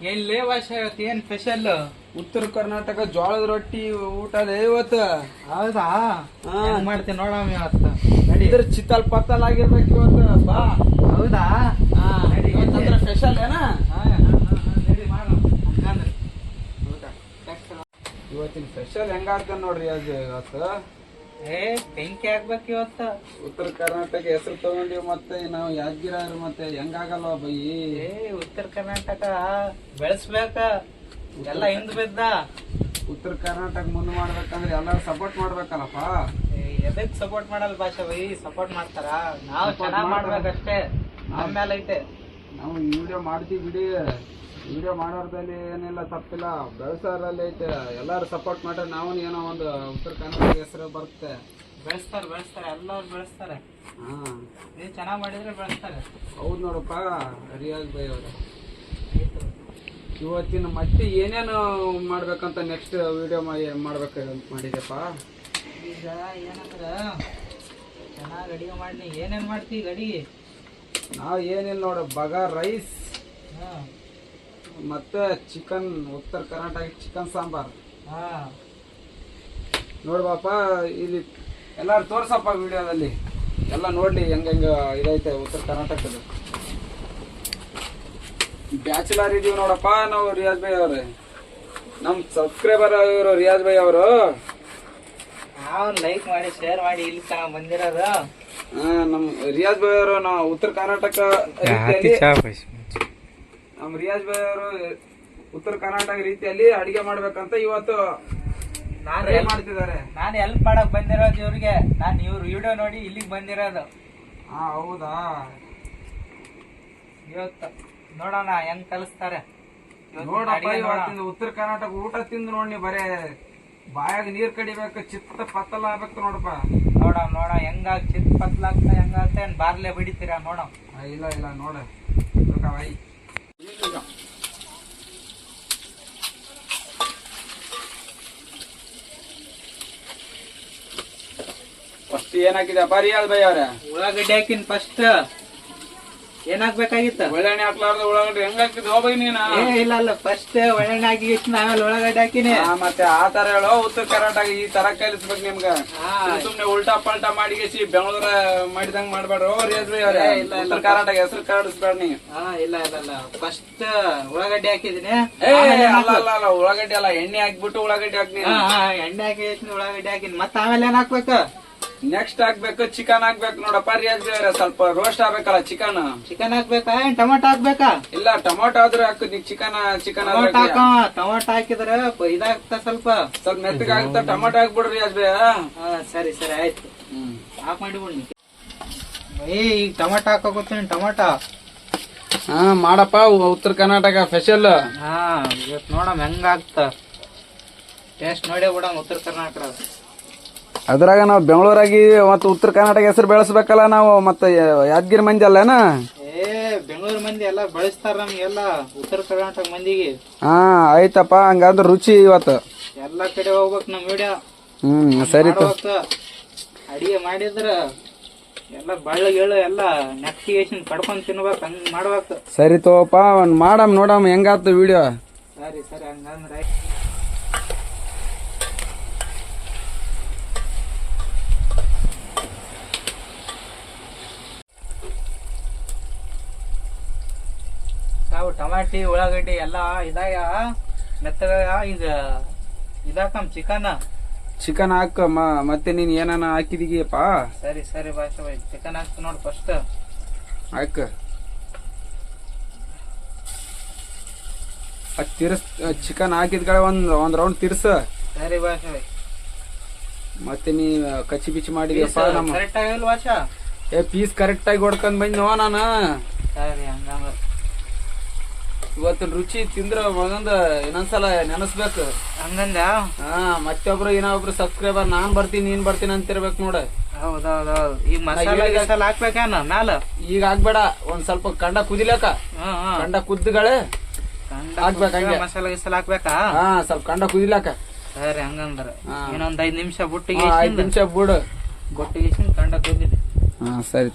ಏನ್ ಲೇ ಭಾಷೆ ಇವತ್ತು ಏನ್ ಸ್ಪೆಷಲ್? ಉತ್ತರ ಕರ್ನಾಟಕ ಜೋಳದ ರೊಟ್ಟಿ ಊಟ ಅದೇ ಇವತ್ತು. ಹೌದಾ? ಹಾ. ಮಾಡ್ತೀನಿ ನೋಡಮ್ಮ ಇವತ್ತು. ನಡಿ. ಇದ್ರ ಚಿತ್ತಲ್ ಪತ್ತಲ್ ಆಗಿರ್ಬೇಕು ಇವತ್ತು. ಬಾ. ಹೌದಾ? ಹಾ. ನಡಿ, ಇವತ್ತಂದ್ರ ಸ್ಪೆಷಲ್ ಏನ? ನಡಿ ಮಾಡು ಹಂಗಂದ್ರೆ. ಇವತ್ತಿನ ಸ್ಪೆಷಲ್ ಹೆಂಗಾಗ್ತಾನ ನೋಡ್ರಿ ಅದು ಇವತ್ತು. ಏ ಬೆಂಕಿ ಹಾಕ್ಬೇಕು ಇವತ್ತು. ಉತ್ತರ ಕರ್ನಾಟಕ ಹೆಸರು ತಗೊಂಡಿವಿ, ಮತ್ತೆ ನಾವು ಯಾದಗಿರಿ ಮತ್ತೆ ಹೆಂಗಾಗಲ್ವ ಬೈ? ಏ ಉತ್ತರ ಕರ್ನಾಟಕ ಬೆಳೆಸ್ಬೇಕ, ಎಲ್ಲ ಹಿಂದ್ ಬಿದ್ದ. ಉತ್ತರ ಕರ್ನಾಟಕ ಮುಂದ್ ಮಾಡ್ಬೇಕಂದ್ರೆ ಎಲ್ಲಾರು ಸಪೋರ್ಟ್ ಮಾಡ್ಬೇಕಲ್ಲಪ್ಪ. ಎದಕ್ ಸಪೋರ್ಟ್ ಮಾಡಲ್ಲ ಭಾಷೆ ಬೈ? ಸಪೋರ್ಟ್ ಮಾಡ್ತಾರ, ನಾವು ಚೆನ್ನಾಗ್ ಮಾಡ್ಬೇಕಷ್ಟೇ. ಆಮೇಲೆ ಐತೆ ನಾವು ವಿಡಿಯೋ ಮಾಡ್ತೀವಿ ಬಿಡಿ. ವಿಡಿಯೋ ಮಾಡೋದ್ರಲ್ಲಿ ಏನಿಲ್ಲ, ತಪ್ಪಿಲ್ಲ. ಬೆಳೆಸೋರಲ್ಲಿ ಐತೆ. ಎಲ್ಲಾರು ಸಪೋರ್ಟ್ ಮಾಡ್ರೆ ನಾವು ಏನೋ ಒಂದು ಉತ್ತರ ಕನ್ನಡ ಹೆಸರು ಬರುತ್ತೆ. ಬೆಳೆಸ್ತಾರೆ ಎಲ್ಲರೂ ಬೆಳೆಸ್ತಾರೆ. ಹಾ, ನೀವು ಚೆನ್ನಾಗ್ ಮಾಡಿದ್ರೆ ಬೆಳೆಸ್ತಾರೆ. ಹೌದು ನೋಡಪ್ಪ ರಿಯಾಜ್ ಬೈ ಅವ್ರೆ. ಇವತ್ತಿನ ಮತ್ತೆ ಏನೇನು ಮಾಡ್ಬೇಕಂತ ನೆಕ್ಸ್ಟ್ ವಿಡಿಯೋ ಮಾಡ್ಬೇಕು ಮಾಡಿದೆಪ್ಪ. ಈಗ ಏನಂದ್ರ ಚೆನ್ನಾಗಿ ಅಡಿಗೆ ಮಾಡಿ. ಏನೇನ್ ಮಾಡ್ತೀವಿ ಅಡಿಗೆ? ನಾವು ಏನಿಲ್ಲ ನೋಡ, ಬಗಾರ್ ರೈಸ್ ಹಾ ಮತ್ತೆ ಚಿಕನ್, ಉತ್ತರ ಕರ್ನಾಟಕ ಚಿಕನ್ ಸಾಂಬಾರ್. ಹಾ ನೋಡ್ಬಾಪ, ಇಲ್ಲಿ ಎಲ್ಲಾರು ತೋರ್ಸಪ್ಪ ವಿಡಿಯೋದಲ್ಲಿ, ಎಲ್ಲ ನೋಡ್ಲಿ ಹೆಂಗ ಇದೈತೆ ಉತ್ತರ ಕರ್ನಾಟಕದ. ಬ್ಯಾಚುಲರ್ ಇದೀವಿ ನೋಡಪ್ಪ ನಾವು ರಿಯಾಜ್ ಬೈ ಅವ್ರೆ. ನಮ್ ಸಬ್ಸ್ಕ್ರೈಬರ್ ಇವರು ರಿಯಾಜ್ ಬೈ ಅವರು. ನಾವು ಲೈಕ್ ಮಾಡಿ ಶೇರ್ ಮಾಡಿ ಇಲ್ಲಿ ತನಕ ಬಂದಿರೋದು. ನಮ್ ರಿಯಾಜ್ ಬೈ ಅವರು ನಾವು ಉತ್ತರ ಕರ್ನಾಟಕ ನಮ್ ರಿಯಾಜ್ ಬೈ ಅವರು ಉತ್ತರ ಕರ್ನಾಟಕ ರೀತಿಯಲ್ಲಿ ಅಡಿಗೆ ಮಾಡ್ಬೇಕಂತ ಇವತ್ತು ನಾನು ಮಾಡ್ತಿದ್ದಾರೆ. ನಾನು ಹೆಲ್ಪ್ ಮಾಡಕ್ ಬಂದಿರೋದು ಇವ್ರಿಗೆ. ನಾನು ಇವ್ರ ವಿಡಿಯೋ ನೋಡಿ ಇಲ್ಲಿಗೆ ಬಂದಿರೋದು. ಹಾ ಹೌದಾ? ಇವತ್ತು ನೋಡೋಣ ಹೆಂಗ್ ಕಲಿಸ್ತಾರೆ. ನೋಡಪ್ಪ, ಇವತ್ತಿಂದ ಉತ್ತರ ಕರ್ನಾಟಕ ಊಟ ತಿಂದು ನೋಡಿ, ಬರೇ ಬಾಯಾಗ ನೀರ್ ಕಡಿಬೇಕು, ಚಿತ್ತ ಪತ್ತಲ ಆಗ್ಬೇಕು ನೋಡಪ್ಪ. ನೋಡ ಹೆಂಗಾಗ ಚಿತ್ ಪತ್ಲಾಗ್ತಾ ಹೆಂಗಾಗ್ತಾ ಏನ್ ಬಾರ್ಲೆ ಬಿಡಿತೀರಾ ನೋಡ. ಇಲ್ಲ ನೋಡ ಫಸ್ಟ್ ಏನಾಕಿದೆಪ್ಪ ರಿಯಾಜ್ ಬೈ ಅವ್ರೆ? ಉಳ್ಳಾಗಡ್ಡಿ ಹಾಕಿನ್ ಫಸ್ಟ್. ಏನಾಗ್ಬೇಕಾಗಿತ್ತ? ಒಳ್ಳೆಣ್ಣೆ ಹಾಕ್ಲಾರ್ದ ಉಳ್ಳಾಗಡ್ಡಿ ಹೆಂಗ್ ಹಾಕಿದ್ ಹೋಗ್ಬೈ ನೀನ? ಇಲ್ಲ ಫಸ್ಟ್ ಒಳ್ಳೆಣ್ಣೆ ಹಾಕಿ ಆಮೇಲೆ ಉಳ್ಳಾಗಡ್ಡಿ ಹಾಕಿನಿ. ಮತ್ತೆ ಆ ತರ ಹೇಳೋ, ಉತ್ತರ ಕರ್ನಾಟಕ ಈ ತರ ಕಲಿಸ್ಬೇಕು ನಿಮ್ಗ. ಸುಮ್ನೆ ಉಲ್ಟಾ ಪಲ್ಟಾ ಮಾಡಿಗೆಸಿ ಬೆಂಗಳೂರ ಮಾಡಿದಂಗ್ ಮಾಡ್ಬೇಡ್ರು ರಿಯಾಜ್ ಬೈ ಅವ್ರೆ. ಉತ್ತರ ಕರ್ನಾಟಕ ಹೆಸರು ಕಾಡಿಸ್ಬೇಡ ನೀ. ಇಲ್ಲ ಫಸ್ಟ್ ಉಳ್ಳಾಗಡ್ಡಿ ಹಾಕಿದೀನಿ. ಅಲ್ಲ ಉಳ್ಳಾಗಡ್ಡಿ ಅಲ್ಲ, ಎಣ್ಣೆ ಹಾಕ್ಬಿಟ್ಟು ಉಳ್ಳಾಗಡ್ಡಿ ಹಾಕ್ನಿ. ಎಣ್ಣೆ ಹಾಕಿ ಉಳ್ಳಾಗಡ್ಡಿ ಹಾಕಿನಿ. ಮತ್ತೆ ಆಮೇಲೆ ಏನ್ ಹಾಕ್ಬೇಕು? ನೆಕ್ಸ್ಟ್ ಹಾಕ್ಬೇಕು ಚಿಕನ್ ಹಾಕ್ಬೇಕು ನೋಡಪ್ಪ ರಿಯಾಜ್ ಬೈ ಅವ್ರೆ. ಸ್ವಲ್ಪ ರೋಸ್ಟ್ ಆಗ್ಬೇಕಲ್ಲ ಚಿಕನ್ ಹಾಕ್ಬೇಕಾ? ಟೊಮೆಟೊ ಹಾಕ್ಬೇಕಾ? ಇಲ್ಲ ಟೊಮೊಟೊ ಆದ್ರೆ ಹಾಕು. ಚಿಕನ್ ಟೊಮೆಟೊ ಹಾಕಿದ್ರೆ ಇದಾಗ್ತಾ ಸ್ವಲ್ಪ ಮೆತ್ತಗಾಗುತ್ತ. ಟೊಮೊಟೊ ಹಾಕ್ಬಿಡ್ರಿ ರಿಯಾಜ್ ಬೈ. ಸರಿ ಆಯ್ತು. ಹಾಕ್ ಮಾಡಿಬಿಡಿ. ಈಗ ಟೊಮೆಟೊ ಹಾಕೋತೀನಿ. ಟೊಮೆಟೊ ಮಾಡಪ್ಪ ಉತ್ತರ ಕರ್ನಾಟಕ ಸ್ಪೆಷಲ್. ಇವತ್ತು ನೋಡಮ್ ಹೆಂಗಾಗ್ತ ಟೇಸ್ಟ್ ನೋಡೇ ಬಿಡಮ್ ಉತ್ತರ ಕರ್ನಾಟಕ. ಅದ್ರಾಗ ನಾವು ಬೆಂಗಳೂರಾಗಿ ಮತ್ತೆ ಉತ್ತರ ಕರ್ನಾಟಕ ಹೆಸರು ಬೆಳೆಸ್ಬೇಕಲ್ಲ ನಾವು. ಮತ್ತೆ ಯಾದಗಿರಿ ಮಂದಿ ಅಲ್ಲೇನ? ಬೆಂಗಳೂರು ಮಂದಿ ಎಲ್ಲ ಬಳಸ್ತಾರ ನಮ್ಗೆಲ್ಲ, ಉತ್ತರ ಕರ್ನಾಟಕ ಮಂದಿಗೆ. ಆಯ್ತಪ್ಪ, ಹಂಗಾದ್ರೆ ರುಚಿ ಇವತ್ತು ಎಲ್ಲಾ ಕಡೆ ಹೋಗ್ಬೇಕು ನಮ್ ವಿಡಿಯೋ. ಸರಿ. ಅಡಿಗೆ ಮಾಡಿದ್ರ ಎಲ್ಲ ಬಳ್ಳಗೇಳು ಎಲ್ಲ ನೆಕ್ಟಿಗೇಶನ್ ಕಡ್ಕೊಂಡ್ ತಿನ್ಬೇಕು, ಹಂಗ್ ಮಾಡ್ಬೇಕು. ಸರಿ ತಗೋಪ್ಪ, ಮಾಡಮ್ ನೋಡಮ್ ಹೆಂಗಾತು ವಿಡಿಯೋ. ಸರಿ ಹಂಗಂದ್ರೆ ನಾವು ಟಮಾಟಿ ಉಳ್ಳಾಗಡ್ಡಿ ಎಲ್ಲ ಇದಾಗ ಮೆತ್ತಗ. ಈಗ ಇದಾಕಮ್ ಚಿಕನ್ ಹಾಕ. ಮತ್ತೆ ನೀನ್ ಏನಾನ ಹಾಕಿದೀಯಪ್ಪ? ಸರಿ ಭಾಷೆ ಬೈ, ಚಿಕನ್ ಹಾಕ್ತ ನೋಡ್ ಫಸ್ಟ್. ಹಾಕ. ಚಿಕನ್ ಹಾಕಿದ್ಗಳ ಒಂದ್ ರೌಂಡ್ ತಿರ್ಸ. ಸರಿ ಭಾಷೆ ಬೈ. ಮತ್ತೆ ನೀ ಕಚ್ಚಿ ಬಿಚ್ಚಿ ಮಾಡಿದ್ಯಪ್ಪ. ಕರೆಕ್ಟ್ ಆಗಿಲ್ಲ ಭಾಷಾ? ಪೀಸ್ ಕರೆಕ್ಟ್ ಆಗಿ ಹೊಡ್ಕೊಂಡ್ ಬಂದ್ ನಾನು. ಸರಿ ಹಂಗಂದ್ರ ಇವತ್ತಿನ ರುಚಿ ತಿಂದ್ರ ಮಗಂದ ಇನ್ನೊಂದ್ಸಲ ನೆನಸ್ಬೇಕು. ಹಂಗಂದ? ಮತ್ತೊಬ್ರು ಇನ್ನೊಬ್ರು ಸಬ್ಸ್ಕ್ರೈಬರ್ ನಾನ್ ಬರ್ತೀನಿ ನೀನ್ ಬರ್ತೀನಿ ಅಂತಿರ್ಬೇಕು ನೋಡ. ಹೌದೌದು. ಈಗ ಮಸಾಲೆ ಹಾಕ್ಬೇಕೇನ ಮ್ಯಾಲ? ಈಗ ಹಾಕ್ಬೇಡ, ಒಂದ್ ಸ್ವಲ್ಪ ಕಂಡ ಕುದಿಲಕ. ಕಂಡ ಕುದ್ದಗಳೇ ಹಾಕ್ಬೇಕ. ಮಸಾಲೆ ಹಾಕ್ಬೇಕಾ? ಸ್ವಲ್ಪ ಕಂಡ ಕುದಿಲಕ. ಸರಿ ಹಂಗಂದ್ರ ಇನ್ನೊಂದ್ 5 ನಿಮಿಷ ಬಿಟ್ಟು 5 ನಿಮಿಷ ಬಿಡು. ಬೊಟ್ಟಿಗೆ ಕಂಡ ಕುದಿದೆ. ಸರಿ.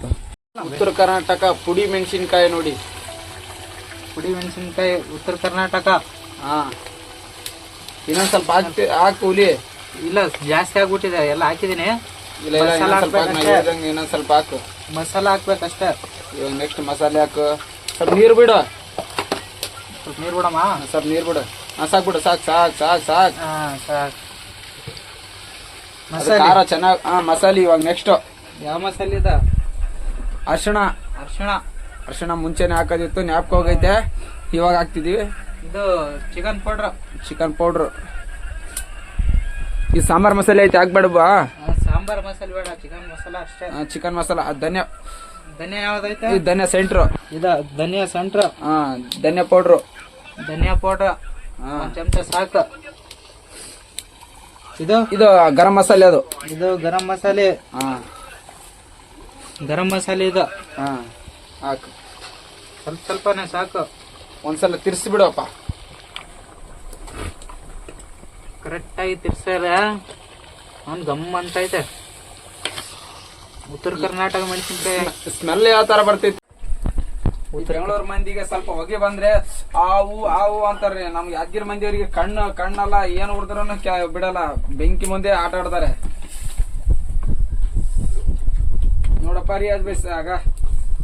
ಉತ್ತರ ಕರ್ನಾಟಕ ಪುಡಿ ಮೆಣಸಿನ್ಕಾಯಿ ನೋಡಿ. ಪುಡಿ ಮೆಣಸಿನ್ಕಾಯಿ ಉತ್ತರ ಕರ್ನಾಟಕ. ಹಾ ಇನ್ನೊಂದ್ ಸ್ವಲ್ಪ ಹಾಕು ಹುಲಿ. ಇಲ್ಲ ಜಾಸ್ತಿ ಆಗ್ಬಿಟ್ಟಿದೆ, ಎಲ್ಲ ಹಾಕಿದೀನಿ. ಇಲ್ಲ ಇಲ್ಲ ಇನ್ನೊಂದ್ ಸ್ವಲ್ಪ ಹಾಕು, ನಾ ಹೇಳ್ದಂಗೆ ಇನ್ನೊಂದ್ ಸ್ವಲ್ಪ ಹಾಕು. ಮಸಾಲ ಹಾಕ್ಬೇಕಷ್ಟೇ. ಇವಾಗ ನೆಕ್ಸ್ಟ್ ಮಸಾಲೆ ಹಾಕು. ಸ್ವಲ್ಪ ನೀರು ಬಿಡು. ಸ್ವಲ್ಪ ನೀರು ಬಿಡಮ್ಮ. ಸ್ವಲ್ಪ ನೀರು ಬಿಡು. ಸಾಕು ಬಿಡು, ಸಾಕು ಸಾಕು ಸಾಕು ಸಾಕು. ಸಾಕು. ಖಾರ ಚೆನ್ನಾಗಿ. ಮಸಾಲೆ ಇವಾಗ ನೆಕ್ಸ್ಟ್ ಯಾವ ಮಸಾಲೆ ಇದ? ಅರ್ಶಿಣ. ಅರ್ಶಿಣ ಮುಂಚೆನೆ ಹಾಕೋದಿತ್ತು, ಜ್ಞಾಪಕ ಹೋಗೈತೆ. ಇವಾಗ ಹಾಕ್ತಿದೀವಿ. ಇದು ಚಿಕನ್ ಪೌಡ್ರ್. ಈ ಸಾಂಬಾರ್ ಮಸಾಲೆ ಐತೆ, ಹಾಕ್ಬೇಡವಾ? ಸಾಂಬಾರ್ ಮಸಾಲೆ ಬೇಡ, ಚಿಕನ್ ಮಸಾಲ ಅಷ್ಟೇ. ಚಿಕನ್ ಮಸಾಲ. ಧನ್ಯ ಯಾವ್ದೈತೆ? ಧನ್ಯ ಸೆಂಟ್ರು. ಧನಿಯಾ ಸೆಂಟ್ರ್. ಧನ್ಯ ಪೌಡ್ರು. ಒಂದ್ ಚಮಚ ಸಾಕು. ಇದು ಗರಂ ಮಸಾಲೆ. ಇದು ಗರಂ ಮಸಾಲೆ. ಗರಂ ಮಸಾಲೆ ಇದು ಹಾಕು. ಸ್ವಲ್ಪನೇ ಸಾಕು. ಒಂದ್ಸಲ ತಿರ್ಸಿ ಬಿಡಪ್ಪ. ಕರೆಕ್ಟ್ ಆಗಿ ತಿರ್ಸಾರ. ಅವ್ನು ಗಮ್ ಅಂತ ಐತೆ. ಉತ್ತರ ಕರ್ನಾಟಕ ಮೆಣಸಿನ್ಕಾಯಿ ಸ್ಮೆಲ್ ಯಾವ ತರ ಬರ್ತೈತಿ. ಬೆಂಗಳೂರು ಮಂದಿಗೆ ಸ್ವಲ್ಪ ಹೊಗೆ ಬಂದ್ರೆ ಆವು ಅಂತಾರ್ರಿ. ನಮ್ಗೆ ಯಾದಗಿರಿ ಮಂದಿಯವರಿಗೆ ಕಣ್ಣಲ್ಲ ಏನ್ ಉರ್ದ್ರೂ ಬಿಡಲ್ಲ, ಬೆಂಕಿ ಮುಂದೆ ಆಟ ಆಡ್ತಾರೆ ನೋಡಪ್ಪ ರೀ. ಅದ್ ಬೇಸ್ ಆಗ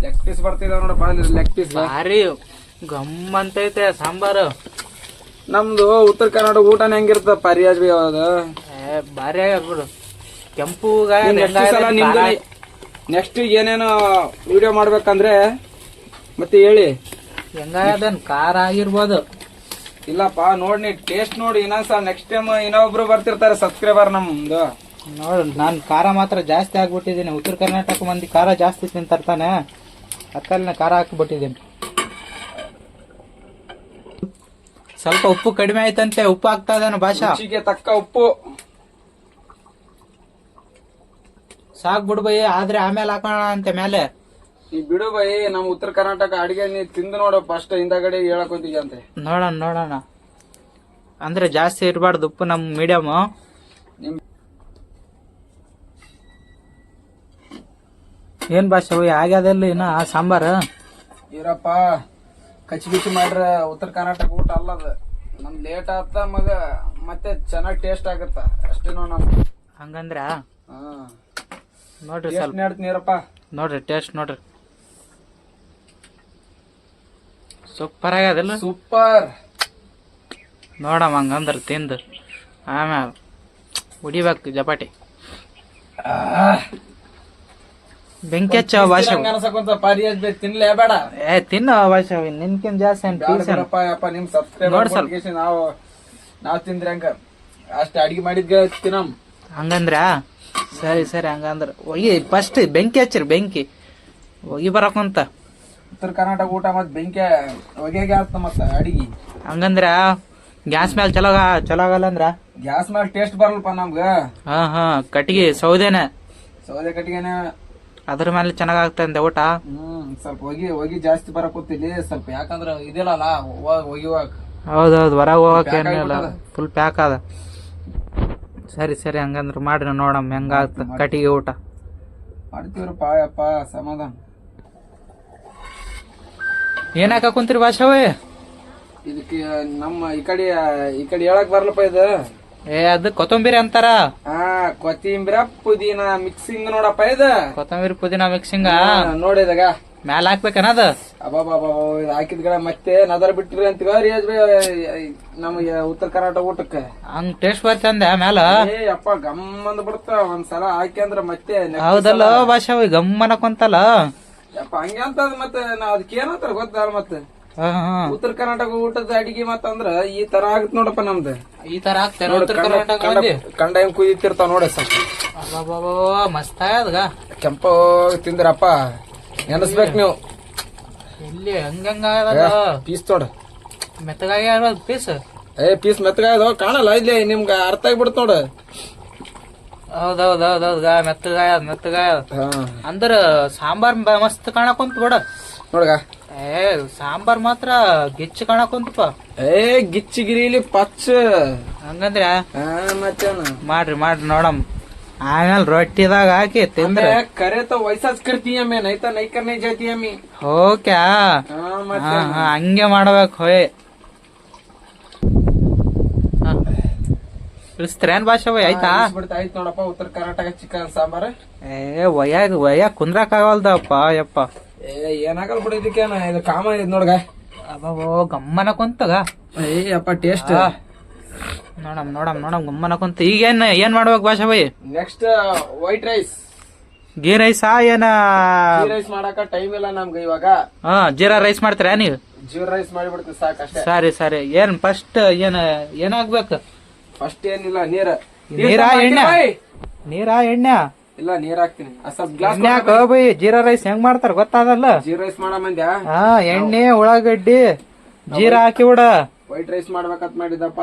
ಲೆಗ್ ಪೀಸ್ ಬರ್ತಿದಾವ ನೋಡಪ್ಪ, ಲೆಗ್ ಪೀಸ್ ಭಾರಿ ಗಮ್ ಅಂತೈತೆ ಸಾಂಬಾರು. ನಮ್ದು ಉತ್ತರ ಕರ್ನಾಟಕ ಊಟನ ಹೆಂಗಿರ್ತದ ಪರಿಯಾಜ್ ಬಿ ಯಾವ್ದು ಭಾರಿ ಆಗ್ಬಿಡು. ಕೆಂಪು ನೆಕ್ಸ್ಟ್ ಏನೇನು ವಿಡಿಯೋ ಮಾಡ್ಬೇಕಂದ್ರೆ ಮತ್ತೆ ಹೇಳಿ. ಹೆಂಗಾಗದನ್ ಖಾರ ಆಗಿರ್ಬೋದು. ಇಲ್ಲಪ್ಪ ನೋಡಿ ಟೇಸ್ಟ್ ನೋಡಿ. ಇನ್ನೊಂದ್ಸಲ ನೆಕ್ಸ್ಟ್ ಟೈಮ್ ಇನ್ನೊಬ್ರು ಬರ್ತಿರ್ತಾರೆ ಸಬ್ಸ್ಕ್ರೈಬರ್ ನಮ್ದು. ನೋಡು ನಾನ್ ಖಾರ ಮಾತ್ರ ಜಾಸ್ತಿ ಆಗ್ಬಿಟ್ಟಿದ್ದೀನಿ. ಉತ್ತರ ಕರ್ನಾಟಕ ಮಂದಿ ಖಾರ ಜಾಸ್ತಿ ತಿಂತಾರ್ತಾನೆ, ಅಕ್ಕಲ್ನ ಖಾರ ಹಾಕಿಬಿಟ್ಟಿದ್ದೀನಿ. ಸ್ವಲ್ಪ ಉಪ್ಪು ಕಡಿಮೆ ಆಯ್ತಂತೆ. ಉಪ್ಪು ಹಾಕ್ತಾ ಇದ್ದಾನೆ ಭಾಷಾ. ರುಚಿಗೆ ತಕ್ಕ ಉಪ್ಪು ಸಾಕ್ ಬಿಡು ಬೈ, ಆದ್ರೆ ಆಮೇಲೆ ಹಾಕೋಣ ಅಂತೆ ಮೇಲೆ. ಈ ಬಿಡು ಬೈ, ನಮ್ ಉತ್ತರ ಕರ್ನಾಟಕ ಅಡಿಗೆ ನೀ ತಿಂದು ನೋಡು ಫಸ್ಟ್, ಹಿಂದಗಡೆ ಹೇಳಕ್ ಹೋಗ್ತೀವಿ ಅಂತೆ. ನೋಡೋಣ ಅಂದ್ರೆ ಜಾಸ್ತಿ ಇರಬಾರ್ದು ಉಪ್ಪು, ನಮ್ ಮೀಡಿಯಮ್. ಏನ್ ಭಾಷೆ ಆಗ್ಯದಲ್ಲ ಇನ್ನ ಸಾಂಬಾರ? ಇರಪ್ಪ ಕಚ್ಚಿ ಮಾಡ್ರ ಉತ್ತರ ಕರ್ನಾಟಕ ಊಟ ಅಲ್ಲದ. ನಮ್ ಲೇಟ್ ಆತ ಮಗ, ಮತ್ತೆ ಚೆನ್ನಾಗ್ ಟೇಸ್ಟ್ ಆಗತ್ತ ಅಷ್ಟೇ ನೋಡ್ ನಮ್. ಹಂಗಂದ್ರ ನೋಡ್ರಿ ಸ್ವಲ್ಪ ನೀರಪ್ಪ. ನೋಡ್ರಿ ಟೇಸ್ಟ್ ನೋಡ್ರಿ, ಸೂಪರ್ ಆಗ್ಯದಲ್ಲ? ಸೂಪರ್. ನೋಡಮ್ಮ ಹಂಗಂದ್ರ ತಿಂದು ಆಮ್ಯಾಲ ಹೊಡಿಬೇಕು ಜಪಾಟಿ. ಬೆಂಕಿ ಹಚ್ಚ ಭಾಷೆ. ತಿನ್ಲೇ ಬೇಡ. ತಿನ್ನ ಭಾಷೆ, ನಿನ್ಕಿನ್ ಜಾಸ್ತಿ ನಿಮ್ ಸಬ್ಸ್ಕ್ರೈಬರ್ ನಾವ್ ತಿಂದ್ರೆ ಹಂಗ ಅಷ್ಟ ಅಡಿಗೆ ಮಾಡಿದ್ಗ ತಿನ್ನಮ್. ಹಂಗಂದ್ರ ಸರಿ ಹಂಗಂದ್ರ ಹೋಗಿ ಫಸ್ಟ್ ಬೆಂಕಿ ಹಚ್ಚಿರಿ. ಬೆಂಕಿ ಹೋಗಿ ಬರಕಂತ. ಉತ್ತರ ಕರ್ನಾಟಕ ಊಟ ಮತ್ ಬೆಂಕಿ ಹೊಗೆಗೆ ಆಗ್ತ ಮತ್ತ ಅಡಿಗೆ. ಹಂಗಂದ್ರ ಗ್ಯಾಸ್ ಮೇಲೆ ಚಲೋ ಆಗಲ್ಲ ಅಂದ್ರ? ಗ್ಯಾಸ್ ಮೇಲೆ ಟೇಸ್ಟ್ ಬರಲ್ಪ ನಮ್ಗ. ಕಟ್ಟಿಗೆ ಸೌದೆ ಕಟ್ಟಿಗೆನ ಅದ್ರ ಮೇಲೆ ಚೆನ್ನಾಗ್ ಆಗ್ತಂತೆ ಊಟ. ಸ್ವಲ್ಪ ಹೊಗಿ ಜಾಸ್ತಿ ಬರಕೂತಿಲ್ಲಿ ಸ್ವಲ್ಪ, ಯಾಕಂದ್ರ ಇದಿಲ್ಲ ಒಗಿವಾಕ. ಹೌದೌದು, ಹೊರಗೆ ಹೋಗಕ್ ಏನಿಲ್ಲ, ಫುಲ್ ಪ್ಯಾಕ್ ಅದ. ಸರಿ ಹಂಗಂದ್ರ ಮಾಡ್ರಿ ನೋಡಮ್ ಹೆಂಗಾಗ್ತ ಕಟ್ಟಿಗೆ ಊಟ. ಮಾಡ್ತೀವ್ರಪ್ಪ ಯಪ್ಪ ಸಮಾಧಾನ. ಏನ್ ಹಾಕ ಕುಂತ್ರಿ ಭಾಷಾವೇ? ಇದಕ್ಕೆ ನಮ್ಮ ಈ ಕಡೆ ಹೇಳಕ್ ಬರ್ಲಪ್ಪ ಇದು. ಅದು ಕೊತ್ತಂಬರಿ ಅಂತಾರ. ಕೊತ್ತಿಂಬರಿ ಪುದೀನ ಮಿಕ್ಸಿಂಗ್ ನೋಡಪ್ಪ ಇದು. ಕೊತ್ತಂಬರಿ ಪುದೀನ ಮಿಕ್ಸಿಂಗ್ ನೋಡಿದಾಗ ಮ್ಯಾಲ ಹಾಕ್ಬೇಕನ್ನದ. ಅಬ್ಬಾಬಾಬಾ ಹಾಕಿದ ಗಿಡ ಮತ್ತೆ ನದರ್ ಬಿಟ್ಟಿರಿ ಅಂತೀವ ನಮಗೆ ಉತ್ತರ ಕರ್ನಾಟಕ ಊಟಕ್ಕೆ. ಹಂಗ್ ಟೇಸ್ಟ್ ಬರ್ತಂದೆ ಮ್ಯಾಲ. ಅಪ್ಪ ಗಮ್ ಅಂದ್ ಬಿಡ್ತ ಒಂದ್ಸಲ ಹಾಕಿ ಅಂದ್ರ ಮತ್ತೆ. ಹೌದಲ್ಲ ಭಾಷಾವ ಗಮ್ಮನ ಕೊಂತಲ್ಲ ಯಪ್ಪ ಹಂಗೆ ಅಂತ. ಮತ್ತೆ ನಾವ್ ಅದಕ್ಕೆ ಏನಂತಾರ ಗೊತ್ತಲ್ಲ ಮತ್ತೆ ಉತ್ತರ ಕರ್ನಾಟಕ ಊಟದ ಅಡಿಗೆ ಮತ್ತಂದ್ರ ಈ ತರ ಆಗತ್ ನೋಡಪ್ಪ ನಮ್ದು. ಈ ತರ ಕಂಡ ಹೆಂಗ್ ಕುದಿತಿರ್ತಾವ ನೋಡ. ಮಸ್ತ್ ಆಗದ ಕೆಂಪ ತಿಂದ್ರಪ್ಪ ನೆನಸ್ಬೇಕ್ ನೀವು. ಇಲ್ಲಿ ಹಂಗ ಪೀಸ್ ನೋಡ ಮೆತ್ತಗಾಗ ಪೀಸ್. ಪೀಸ್ ಮೆತ್ತಗಾಯದ ಕಾಣಲ್ಲ ಇಲ್ಲಿ ನಿಮ್ಗ ಅರ್ಥ ಆಗ್ಬಿಡ್ತ ನೋಡ. ಹೌದೌದೌದೌದ ಮೆತ್ತಗಾಯ ಅಂದ್ರ ಸಾಂಬಾರ್ ಮಸ್ತ್ ಕಾಣಕೊಂತ ಬಿಡ ನೋಡ್ಗ. ಸಾಂಬಾರ್ ಮಾತ್ರ ಗಿಚ್ಚ ಕಾಣಕೊಂತಪ್ಪ. ಗಿಚ್ಚಿಗಿರಿಲಿ ಪಚ್ಚ ಹಂಗಂದ್ರ ಮತ್ತೆ ಮಾಡ್ರಿ ನೋಡಮ್. ಆಮೇಲೆ ರೊಟ್ಟಿದಾಗ ಹಾಕಿ ತಿಂದ್ರೆ करे तो वैसा करती है मैं नहीं तो नहीं करने जाती है मैं ಹೋಗ್ಯಾ ಹಂಗೆ ಮಾಡ್ಬೇಕು ಹೋಯ್ ಇಳಿಸ್ತ್ರೇನ್ ಭಾಷೆ ಹೋಯ್ ಆಯ್ತಾ ಆಯ್ತು ನೋಡಪ್ಪ ಉತ್ತರ ಕರ್ನಾಟಕ ಚಿಕನ್ ಸಾಂಬಾರ್ ವಯ್ಯಾಗ ವಯ್ಯಾಕ್ ಆಗವಲ್ದಪ್ಪ ಯಪ್ಪ ಏನಾಗಲ್ ಬಿಡ ಇದಕ್ಕೇನ ಇದು ಕಾಮ ಇದ್ ನೋಡ್ಗ ಅಬ್ಬೋ ಗಮ್ಮನ ಕುಂತಗ ಅಪ್ಪ ಟೇಸ್ಟ್ ನೋಡಮ್ ಗಮ್ಮನ ಕುಂತ ಈಗ ಏನ್ ಮಾಡ್ಬೇಕು ಭಾಷೆ ಬೈ ನೆಕ್ಸ್ಟ್ ವೈಟ್ ರೈಸ್ ಗೀ ರೈಸಾ ಏನ ರೈಸ್ ಮಾಡಾಕ ಟೈಮ್ ಇಲ್ಲ ನಮ್ಗೆ ಇವಾಗ ಜೀರಾ ರೈಸ್ ಮಾಡ್ತೀರಾ ನೀವು ಜೀರಾ ರೈಸ್ ಮಾಡಿಬಿಡ್ತೀವಿ ಸರಿ ಸಾಕಷ್ಟೇ ಸರಿ ಏನ್ ಫಸ್ಟ್ ಏನಾಗ್ಬೇಕು ಫಸ್ಟ್ ಏನಿಲ್ಲ ನೀರ ನೀರಾ ಎಣ್ಣೆ ಇಲ್ಲ ನೀರ್ ಹಾಕ್ತೀನಿ ಸ್ವಲ್ಪ ಗ್ಲಾಸ್ ಎಣ್ಣೆ ಹಾಕ ಬೈ ಜೀರಾ ರೈಸ್ ಹೆಂಗ್ ಮಾಡ್ತಾರ ಗೊತ್ತಾದಲ್ಲ ಜೀರಾ ರೈಸ್ ಮಾಡ ಮಂದ್ಯಾ ಎಣ್ಣೆ ಉಳ್ಳಾಗಡ್ಡಿ ಜೀರಾ ಹಾಕಿ ಬಿಡ ವೈಟ್ ರೈಸ್ ಮಾಡ್ಬೇಕಂತ ಮಾಡಿದಪ್ಪ